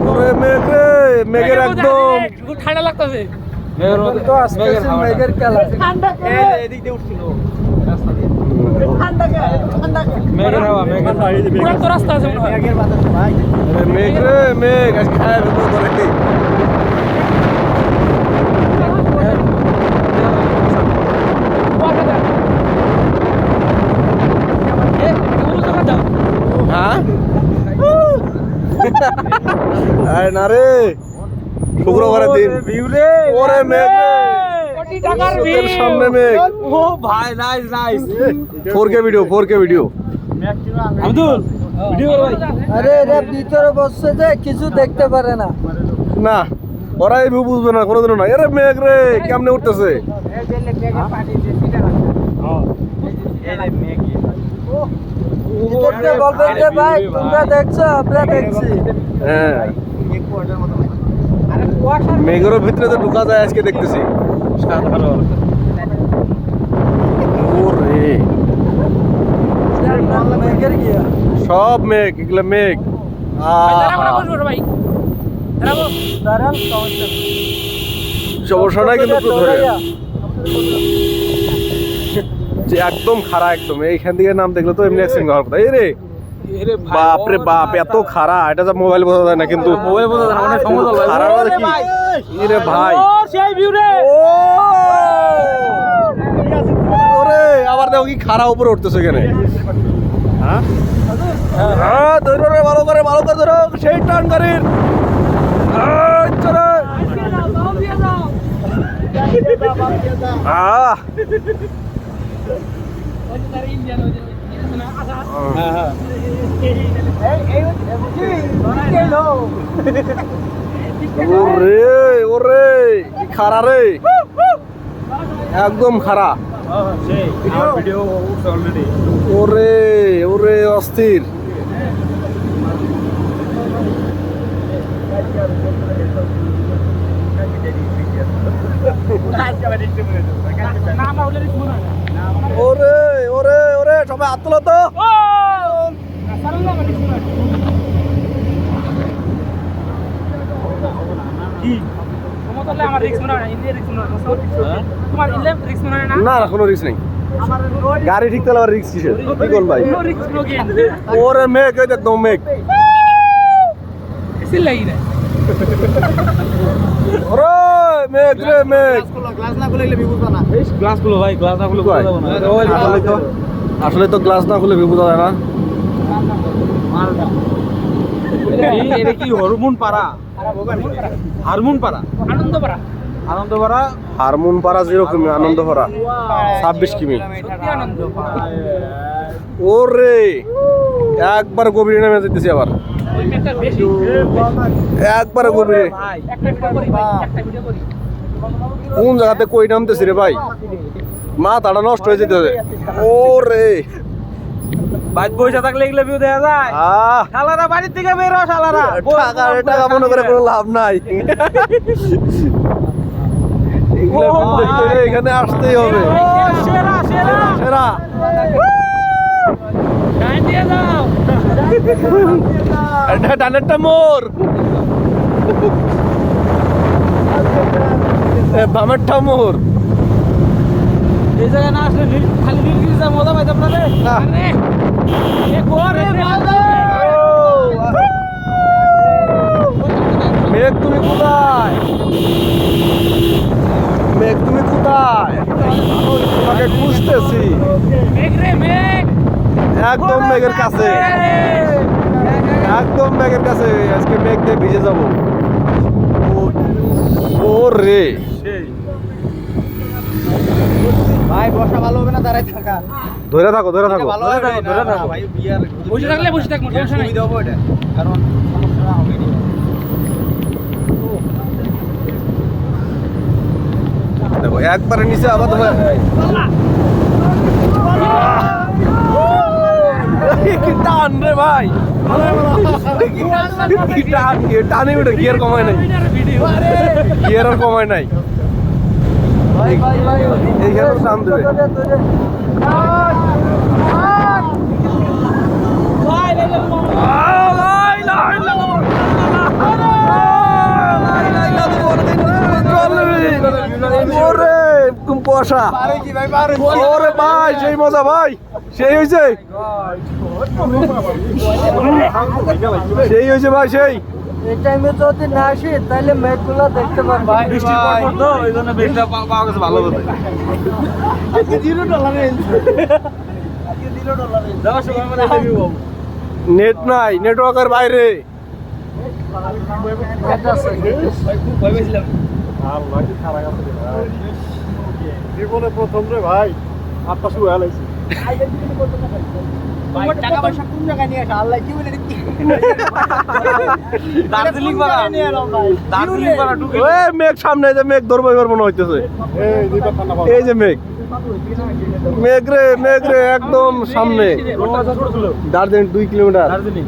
ওরে মেঘ রে, মেঘের একদম ঠান্ডা লাগতেছে। মেঘের খেলা এদিক দিয়ে উঠছিল মেঘের হাওয়া, মেঘের পুরো তো রাস্তা আছে মনে হয়। আরে মেঘ রে মেঘ, আজ খায় ভেতর ধরে হ্যাঁ আরে না রে, শুক্রবারের দিন ওরে মেঘ চোখের সামনে মেঘ। ও ভাই nice nice 4K video Abdul video ভাই। আরে এরা ভিতরে বসছে যে কিছু দেখতে পারে না। না ওরা এই ভিউ বুঝবে না কোনোদিনও না। আরে মেঘ রে কেমনে উঠতেছে, ভিতরতে বলবেন যে ভাই তোমরা দেখছো, আমরা দেখছি। হ্যাঁ মেঘের ভিতরে তো ঢুকা যায় আজকে দেখতেছি। সাধারণ ওরে মেঘের গিয়া সব মেঘ, এগুলো মেঘ। দাঁড়ান সমস্যা নাই কিন্তু একটু ধরে যে একদম খাড়া একদম। এইখান থেকে নাম দেখলে তো এমনি অ্যাক্সিডেন্ট হওয়ার কথা। এই রে বাপ রে বাপ, এত খাড়া, এটা তো মোবাইল বোঝা যায় না কিন্তু মোবাইল বোঝা যায় না, অনেক সমতল ভাই। খাড়া দেখি এই রে ভাই, সেই ভিউ রে। ওরে আবার দেখো কি খাড়া উপরে উঠতেছে এখানে। হ্যাঁ হ্যাঁ ধরো রে, ভালো করে ধরো, সেই টান গাড়ির। আহ ওরে ওরে কি খাড়া রে, একদম খাড়া। ওরে ওরে অস্থির। ওরে ওরে ওরে সবাই হাত তোলো তো। না না কোনো রিস্ক নেই, গাড়ি ঠিক তাহলে আবার রিস্ক কিসের, কি কোন ভাই। ওরে মেঘ, এই একদম মেঘ। ওরে মেঘ রে মেঘ, গ্লাস গুলো ভাই, গ্লাস না খুলে বোঝা যাবে না। আসলে তো গ্লাস না খুলে বোঝা যায় না। এটা কি হরমোন পাড়া, হারমোন পাড়া, আনন্দ পাড়া, হারমোন পাড়া 0 কিমি, আনন্দ পাড়া 26 কিমি। ওরে একবার গভীরে নেমে যেতেছি, আবার একবার গভীরে। কোন জায়গাতে কই নামতেছি রে ভাই, মাথাটা নষ্ট হয়ে যেতেছে। ওরে বাইক পয়সা থাকলে এগুলো ভিউ দেখা যায়। শালারা বাড়ির থেকে বের হ, শালারা টাকা মনে করে কোনো লাভ নাই। এগুলো view দেখতে হলে এখানে আসতেই হবে। সেরা সেরা সেরা এটা ডানেরটা মোর, বামেরটা মোর। এই জায়গায় না আসলে খালি নীলগিরি মজা পাইতাম না রে। মেঘ তুমি কোথায়, মেঘ তুমি কোথায়, তোমাকে খুঁজতেছি। একদম মেঘের কাছে, একদম মেঘের কাছে। আজকে মেঘ দিয়ে ভিজে যাবো। ও রে ভাই বসা ভালো হবে না, দাঁড়াই থাকা ধরে থাকো, ধরে থাকো। ভালো হবে না। ধরে থাকো ভাই বিয়ার বসে থাকলে বসে থাকবো, সমস্যা নাই। সুবিধা হবে এটা, কারণ সমস্যা হবে না। দেখো একবারে নিচে আবার কি টান রে ভাই, কি টান, টানে উঠে গিয়ার কমায় নাই, গিয়ার আর কমায় নাই। ভাই ভাই ভাই এইখানে টান দেবে। ভাই কুয়াশা ওরে ভাই সেই মজা ভাই সেই হয়েছে সেই হয়েছে ভাই সেই এই টাইমে যদি না আসি তাহলে মেঘগুলো দেখতে পারবো। বৃষ্টির পর তো ওই জন্য বেশটা পাওয়া গেছে ভালো কথা যাওয়ার সময় আমরা দেখি বাবু নেট নাই নেটওয়ার্কের বাইরে এটা আছে। জীবনে প্রথম রে ভাই আটটা শুয়ে হালাইছি দার্জিলিং পাড়া দার্জিলিং পাড়া ঢুকে ওই মেঘ সামনে যে মেঘ ধরবো এবার মনে হইতেছে এই যে মেঘ মেঘ রে একদম সামনে দার্জিলিং 2 কিলোমিটার দার্জিলিং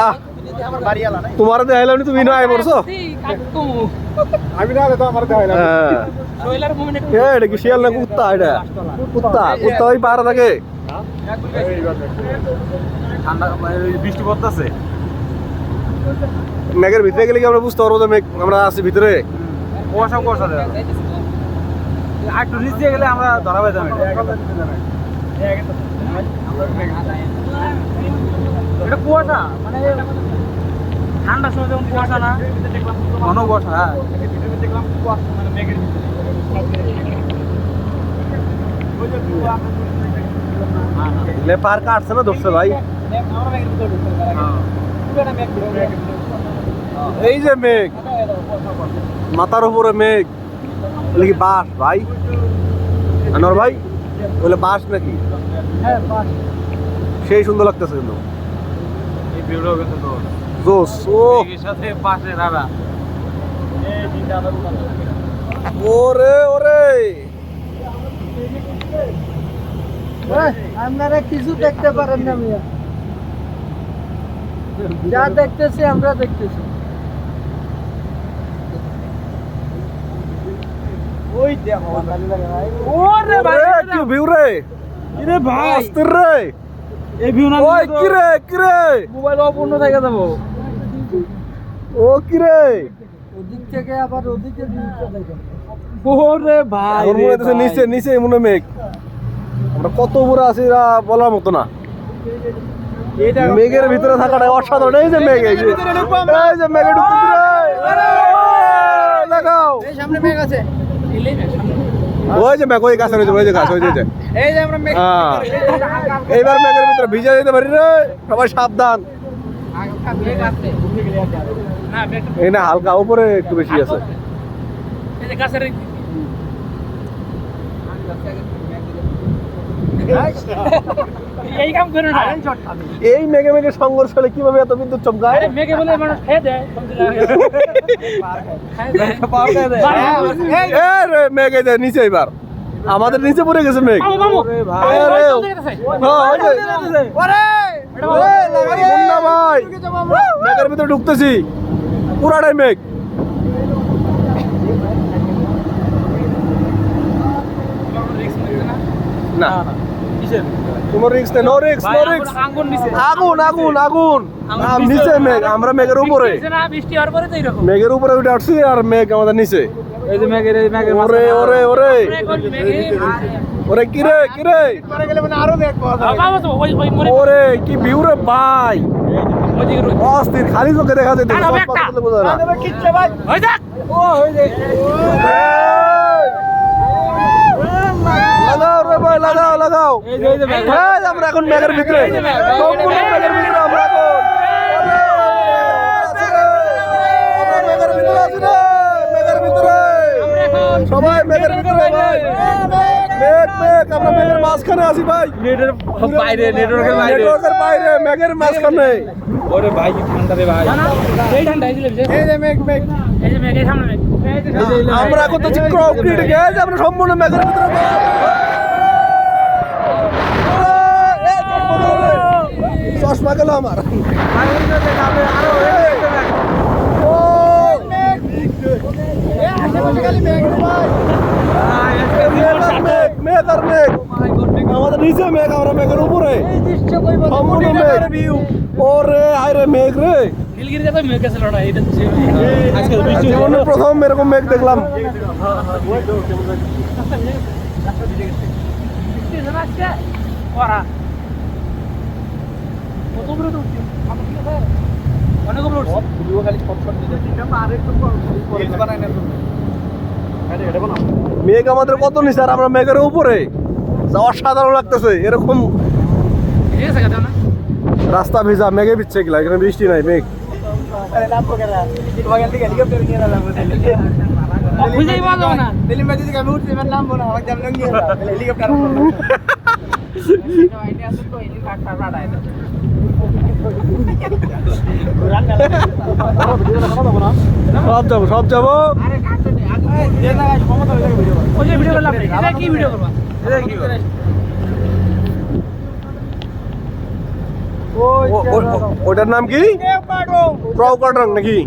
আহ তোমার দেখাইলাম নি তুমি না আয় পড়ছো আমি না তো আমার দেখাইলাম হ্যাঁ এটা কি শিয়াল না কুত্তা এটা কুত্তা কুত্তা ওই পাহাড়ে থাকে ঠান্ডা বৃষ্টি পড়তেছে মেঘের ভিতরে গেলে কি আমরা বুঝতে পারবো যে মেঘ আমরা আছি ভিতরে কুয়াশা কুয়াশা দেয় আর একটু নিচ দিয়ে গেলে আমরা ধরা পাইতাম এটা কুয়াশা মানে ঠান্ডার সময় যেমন কুয়াশা না ঘন কুয়াশা হ্যাঁ পার কাটছে না ধরছে ভাই এই যে মেঘ মাথার উপরে মেঘ বলে কি বাস ভাই আনোয়ার ভাই বলে বাস নাকি হ্যাঁ বাস। সেই সুন্দর লাগতেছে কিন্তু এই ভিউটাও কিন্তু তো জোস ও এর সাথে পাশে রাবা ওরে ওরে আপনারা কিছু দেখতে পারেন না মিয়া, যা দেখতেছি আমরা দেখতেছি। ওই দেখো ওরে ভাই ওরে কি ভিউ রে রে ভাই অস্থির রে এই ভিউ না ওই কি রে মোবাইল অপূর্ণ থেকে যাবো ও কি রে ওদিক থেকে আবার ওদিকে ভিউটা দেখেন। ওরে ভাই আমার মনে হচ্ছে নিচে নিচে মনে হয় মেঘ আমরা কত উপরে আছি বলার মতো না মেঘের ভিতরে থাকাটা অসাধারণ এই যে মেঘ এই যে মেঘে ঢুকতেছে রে লাগাও এই সামনে মেঘ আছে, ওই যে মেঘ ওই গাছ রয়েছে ওই যে গাছ ওই যে এই যে আমরা মেঘ হ্যাঁ এইবার মেঘের ভিতরে ভিজে যেতে পারি রে সবাই সাবধান মেঘ আছে না মেঘ এই না হালকা উপরে একটু বেশি আছে এই যে গাছের এই কাম করো না। এই মেঘে মেঘে সংঘর্ষ হলে কিভাবে এত বিদ্যুৎ চমকায় মেঘে বলে মানুষ খেয়ে দেয় এ রে মেঘ এই যে নিচে এবার আমাদের নিচে পড়ে গেছে মেঘ এ রে হ্যাঁ ওই যে মুন্না ভাই মেঘের ভিতরে ঢুকতেছি পুরাটাই মেঘ না তোমার রিস্ক নেই নো রিস্ক নো রিস্ক আঙ্গুন নিচে আগুন আগুন আগুন নিচে মেঘ আমরা মেঘের উপরে না বৃষ্টি হওয়ার পরে তো এরকম মেঘের উপরে উঠে আসছি আর মেঘ আমাদের নিচে এই যে মেঘের ওরে ওরে ওরে ওরে কি রে ওরে কি ভিউ রে ভাই অস্থির খালি চোখে দেখা যায় বোঝা না লাগাও রে ভাই লাগাও লাগাও এই আমরা এখন মেঘের ভিতরে সম্পূর্ণ মেঘের ভিতরে আমরা এখন মেঘের ভিতরে আছি রে মেঘের ভিতরে সবাই মেঘের ভিতরে ভাই মেঘ আমরা মেঘের মাঝখানে আছি ভাই নেটের বাইরে নেটওয়ার্কের নেটওয়ার্কের বাইরে মেঘের মাঝখানে ওরে ভাই কি ঠান্ডা রে ভাই এই ঠান্ডা এই যে মেঘ এই যে মেঘের সামনে মেঘ আমরা এখন তো কংক্রিট গেজ আমরা সম্পূর্ণ মেঘের ভিতরে চশমা গেল আমার ও মেঘ আর মেঘ আমাদের নিচে মেঘ আমরা মেঘের উপরে সম্পূর্ণ মেঘ ওরে আরে মেঘ রে জীবনের প্রথম এরকম মেঘ দেখলাম মেঘ আমাদের কত নিচে আর আমরা মেঘের উপরে অসাধারণ লাগতেছে এরকম রাস্তা ভেজা মেঘে বিচ্ছে গেলা এখানে বৃষ্টি নাই মেঘ সব যাবো সব যাবো ওটার নাম কি প্রকাটং নাকি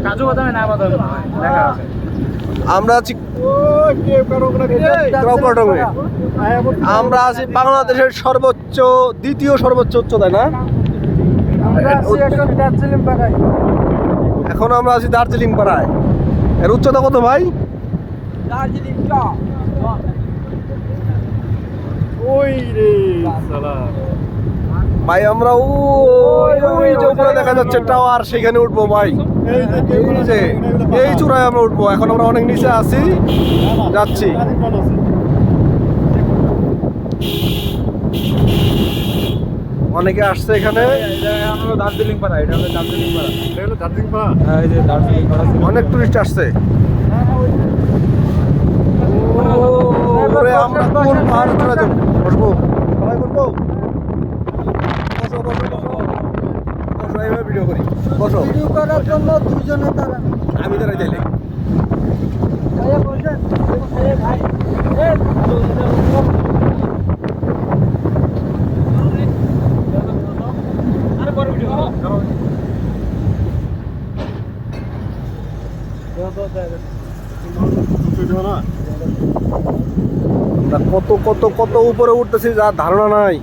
কাজু বাদামে না বাদামে দেখা আছে আমরা আছি প্রকাটং আমরা আছি বাংলাদেশের সর্বোচ্চ দ্বিতীয় সর্বোচ্চ উচ্চতায় না এখন আমরা আছি দার্জিলিং পাড়ায় এর উচ্চতা কত ভাই ভাই আমরা ওই যে উপরে দেখা যাচ্ছে টাওয়ার সেখানে উঠবো ভাই এই চূড়ায় আমরা উঠবো এখন আমরা অনেক নিচে আছি যাচ্ছি অনেকে আসছে এখানে দার্জিলিং পাড়া এটা হলো দার্জিলিং পাড়া এটা হলো দার্জিলিং পাড়া হ্যাঁ এই যে দার্জিলিং পাড়া অনেক টুরিস্ট আসছে ওরে আমরা কোন পাহাড়ে চলে যাবো বসবো সবাই বসবো বসো বসো বসো বসো এইভাবে ভিডিও করি বসো ভিডিও করার জন্য দুজনে তারা আমি দাঁড়াই চাইলে আমরা কত কত কত উপরে উঠতেছি যার ধারণা নাই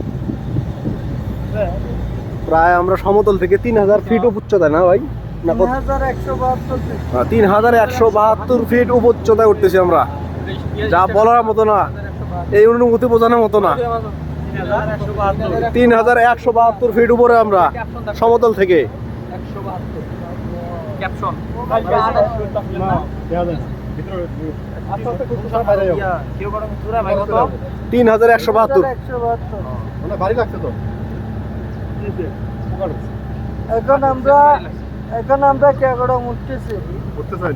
প্রায় আমরা সমতল থেকে 3000 ফিট উচ্চতায় না ভাই না 3172 ফিট উচ্চতায় উঠতেছি আমরা যা বলার মতো না এই অনুভূতি বোঝানোর মতো না 3172 ফিট উপরে আমরা সমতল থেকে ক্যাপশন 3172 ভারী লাগছে তো এখন আমরা কেগড়া উঠতেছি উঠতে চাই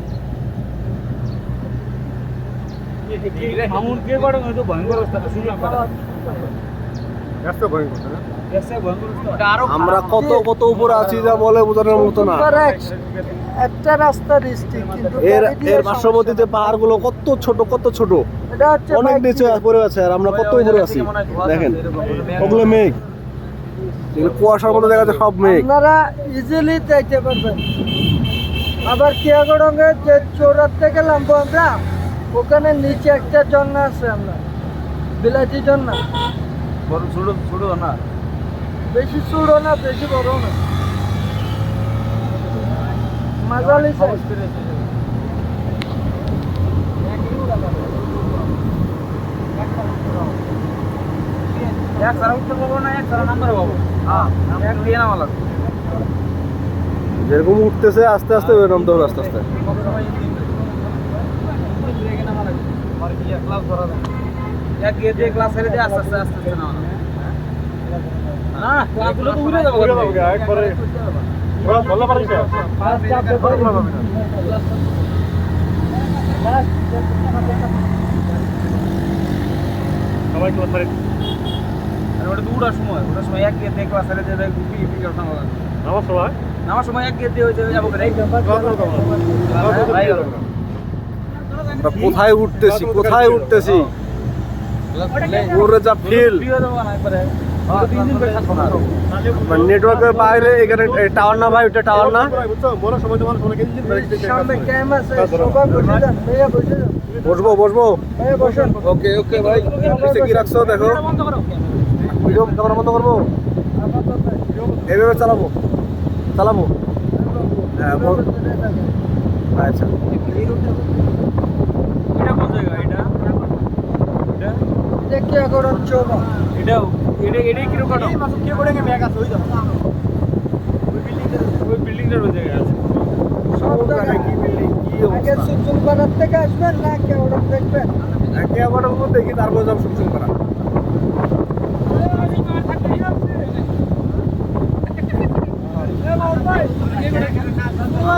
আমরা কত কত উপরে আছি যা বলে বোঝানোর মতো না একটা রাস্তা ডিস্ট্রিক্ট কিন্তু এর পার্শ্ববর্তীতে পাহাড়গুলো কত ছোট এটা হচ্ছে অনেক নিচে পড়ে আছে আর আমরা কত উপরে আছি দেখেন ওগুলো মেঘ এগুলো কুয়াশার মধ্যে দেখা যাচ্ছে সব মেঘ আপনারা ইজিলি যাইতে পারবেন আবার কিয়াগড়ে যে চৌরাত থেকে নামবো আমরা ওখানে নিচে একটা ঝর্ণা আছে আমরা বিলাতি ঝর্ণা বড় ছোট ছোট না বেশি ছোড়ো না বেশি বড় না মাঝালি সাইজ এক সারা উঠতে পারবো না এক সারা নাম্বার পাবো হ্যাঁ এক দিয়ে নামা লাগবে যেরকম উঠতেছে আস্তে আস্তে ওই নামতে হবে আস্তে আস্তে এক গিয়ে দিয়ে ক্লাস ছেড়ে দিয়ে আস্তে আস্তে আস্তে আস্তে নামা না ক্লাসগুলো তো উড়ে যাবো একবারে ওরা বলতে পারিস সবাই ক্লাস পারে আর ওটা তো উড়ার সময় এক গিয়ে দিয়ে ক্লাস ছেড়ে দিয়ে নামার সময় এক গিয়ে দিয়ে হয়ে যাবো কোথায় উঠতেছি ওরে যা ফিল দিন করে থাকবো না মানে নেটওয়ার্কের বাইরে এখানে টাওয়ার না ভাই, ওটা টাওয়ার না। বুঝছো বড় সময় তোমার ফোনে ইঞ্জিন ব্রেক দিতে সামনে ক্যাম আছে, সবাই বসে যান, ভাইয়া বসে যান, বসবো বসবো। ভাইয়া বসেন। ওকে ওকে ভাই, নিচে কি রাখছো দেখো। বন্ধ করো ভিডিও ক্যামেরা বন্ধ করবো, এইভাবে চালাবো চালাবো। হ্যাঁ আচ্ছা, এটা কোন জায়গা এটা এটা এটা কি করেন চোবা? এটাও এটাই কিরকম কাটো কে করে কে ব্যাগ আছে ওই দাও ওই বিল্ডিংটার ওই জায়গায় আছে সব জায়গায় কি বিল্ডিং কি আগে অবস্থা। সুলতানপাড়ার থেকে আসবেন না কেওড়া দেখবেন? একে আবার উপর দেখি, তারপর যাব শুনশুন করা।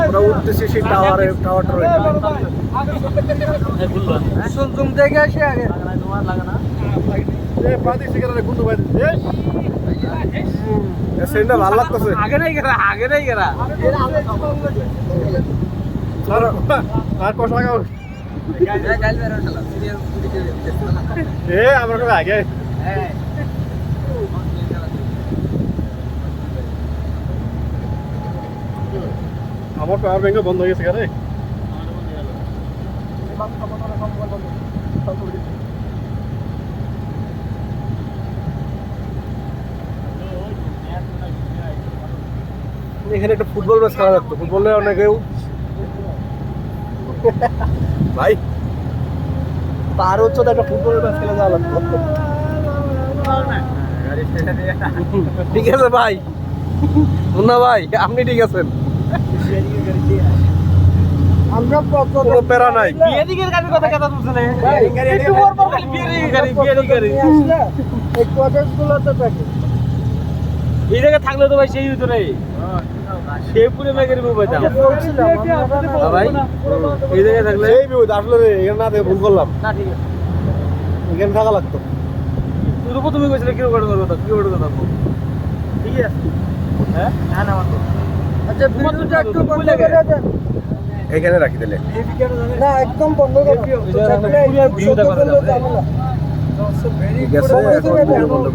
আমরা উঠতেছি সেই টাওয়ারটা রয়েছে। সুলতুম থেকে আসি আগে। তোমার লাগে না এ পাদি সিগারেট গুন্ডু ভাই এই সিনটা ভালো লাগতেছে। আগে নাই গেরা আর কষ্ট লাগাও এ আমরা কবে আগে আমার পাওয়ার ব্যাংক বন্ধ হয়ে গেছে রে এখানে একটা ফুটবল ম্যাচ খেলা লাগতো, ফুটবলে অনেকেও ভাই পার হচ্ছে তো একটা ফুটবল ম্যাচ খেলে যাওয়া লাগতো। ঠিক আছে ভাই, মুন্না ভাই আপনি ঠিক আছেন, আমরা কোনো প্যারা নাই। বিয়েদিকের গাড়ির কথা তুলছে না একটু পর পর খালি বিয়েদিকের গাড়ি আসলে এই কোয়ার্টার্সগুলোতে থাকে। এই জায়গায় থাকলে তো ভাই সেই হইতো রে সে পুরো মেঘের বউ পাইতাম বলছিলাম আপনারা ভাই এই জায়গায় থাকলে এই বিপদ আসলে রে, এখানে না দেখে ভুল করলাম, না ঠিক আছে এখানে থাকা লাগতো। তুই তো তুমি কইছিলে কি করে কথা কি করে কথা ঠিক আছে হ্যাঁ না না আমার আচ্ছা ভিডিওটা একটু বন্ধ করে দেন। এখানে রাখি দিলে না একদম বন্ধ করে ভিডিওটা করা যাবে। ঠিক আছে, এখন বন্ধ করে